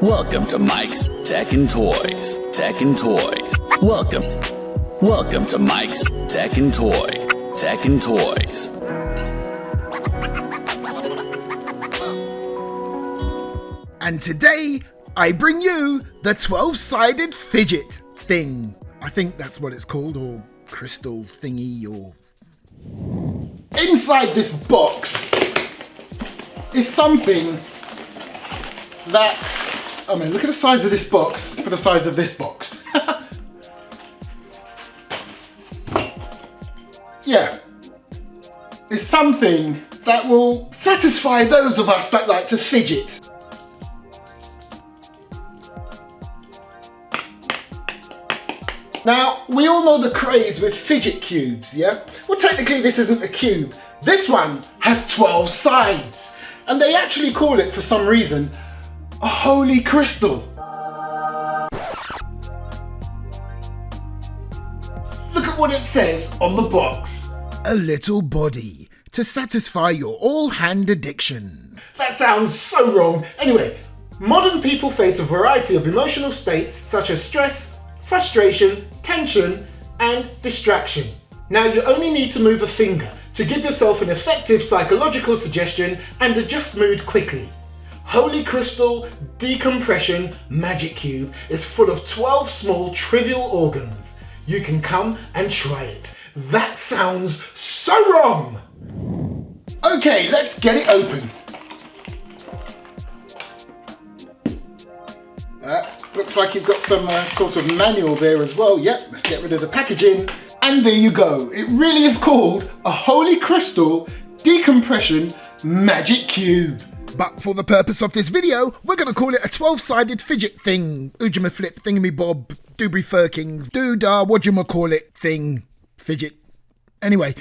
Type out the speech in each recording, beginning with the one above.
Welcome to Mike's Tech and Toys. Tech and Toys. Welcome to Mike's Tech and Toys. Tech and Toys. And today, I bring you the 12-sided fidget thing. I think that's what it's called, or crystal thingy, or... Inside this box is something that... I mean, look at the size of this box for the size of this box. Yeah. It's something that will satisfy those of us that like to fidget. Now, we all know the craze with fidget cubes, yeah? Well, technically this isn't a cube. This one has 12 sides. And they actually call it, for some reason, a Holy Crystal. Look at what it says on the box. A little body to satisfy your all-hand addictions. That sounds so wrong. Anyway, modern people face a variety of emotional states such as stress, frustration, tension, and distraction. Now you only need to move a finger to give yourself an effective psychological suggestion and adjust mood quickly. Holy Crystal Decompression Magic Cube is full of 12 small trivial organs. You can come and try it. That sounds so wrong! Okay, let's get it open. Looks like you've got some sort of manual there as well. Yep, let's get rid of the packaging. And there you go. It really is called a Holy Crystal Decompression Magic Cube. But for the purpose of this video, we're going to call it a 12-sided fidget thing. Oojama flip, thingamy-bob, doobry firkings, doodah, whatchamacallit thing, fidget. Anyway.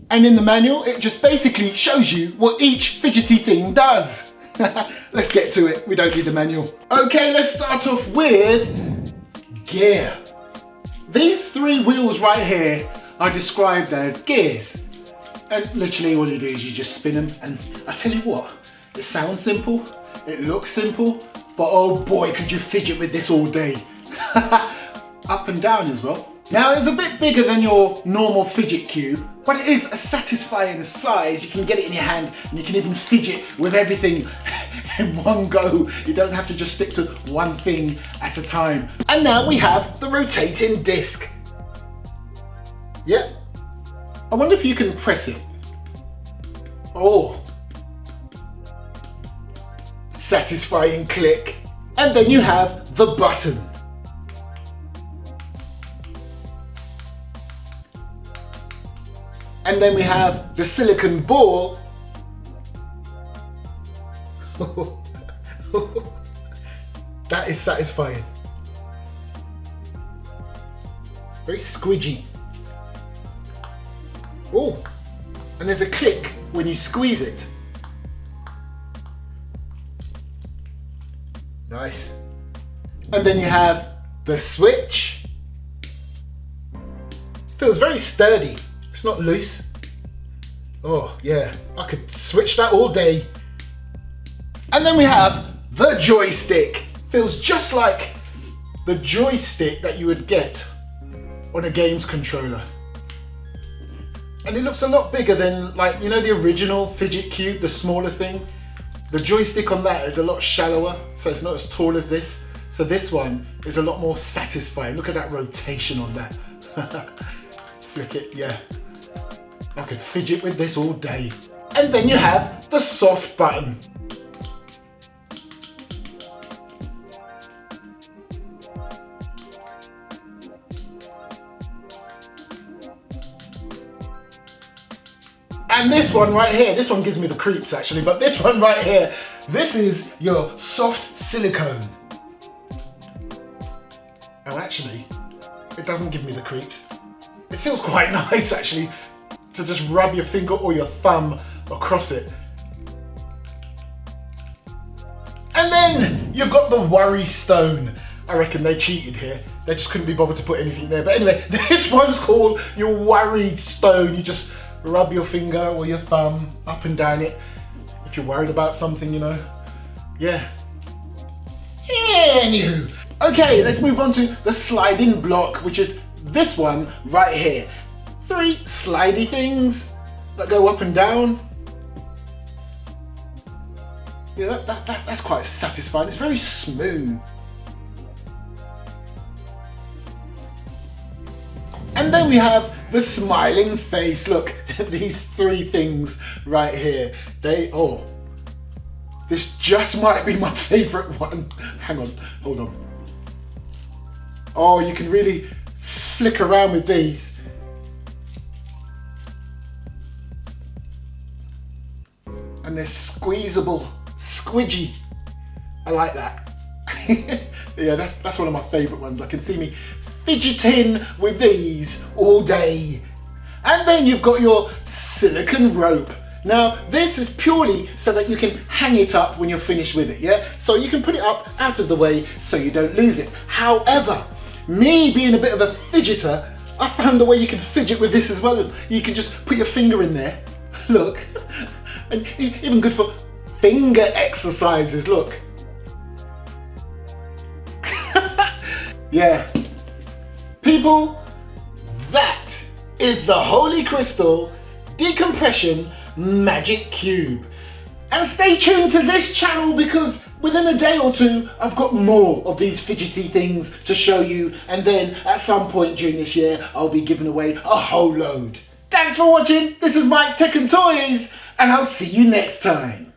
And in the manual, it just basically shows you what each fidgety thing does. Let's get to it. We don't need the manual. Okay, let's start off with gear. These 3 wheels right here are described as gears. And literally all you do is you just spin them, and I tell you what, it sounds simple, it looks simple, but oh boy, could you fidget with this all day. Up and down as well. Now it's a bit bigger than your normal fidget cube, but it is a satisfying size. You can get it in your hand and you can even fidget with everything in one go. You don't have to just stick to one thing at a time. And now we have the rotating disc. Yep. I wonder if you can press it. Oh. Satisfying click. And then you have the button. And then we have the silicone ball. That is satisfying. Very squidgy. Oh, and there's a click when you squeeze it. Nice. And then you have the switch. Feels very sturdy. It's not loose. Oh yeah, I could switch that all day. And then we have the joystick. Feels just like the joystick that you would get on a games controller. And it looks a lot bigger than, like, you know, the original Fidget Cube, the smaller thing? The joystick on that is a lot shallower, so it's not as tall as this. So this one is a lot more satisfying. Look at that rotation on that. Flick it, yeah. I could fidget with this all day. And then you have the soft button. And this one right here, this one gives me the creeps actually, but this one right here, this is your soft silicone. Oh, actually, it doesn't give me the creeps. It feels quite nice actually to just rub your finger or your thumb across it. And then you've got the worry stone. I reckon they cheated here. They just couldn't be bothered to put anything there. But anyway, this one's called your worried stone. You just rub your finger or your thumb up and down it if you're worried about something, you know. Yeah. Anywho, okay, let's move on to the sliding block, which is this one right here. 3 slidey things that go up and down. Yeah, that's quite satisfying. It's very smooth. And then we have the smiling face. Look, these 3 things right here. This just might be my favorite one. Hang on, hold on. Oh, you can really flick around with these. And they're squeezable, squidgy. I like that. Yeah, that's one of my favorite ones. I can see me fidgeting with these all day. And then you've got your silicone rope. Now, this is purely so that you can hang it up when you're finished with it, yeah? So you can put it up out of the way so you don't lose it. However, me being a bit of a fidgeter, I found the way you can fidget with this as well. You can just put your finger in there, look, and even good for finger exercises, look. Yeah. People, that is the Holy Crystal Decompression Magic Cube. And stay tuned to this channel because within a day or 2 I've got more of these fidgety things to show you, and then at some point during this year I'll be giving away a whole load. Thanks for watching. This is Mike's Tech and Toys, and I'll see you next time.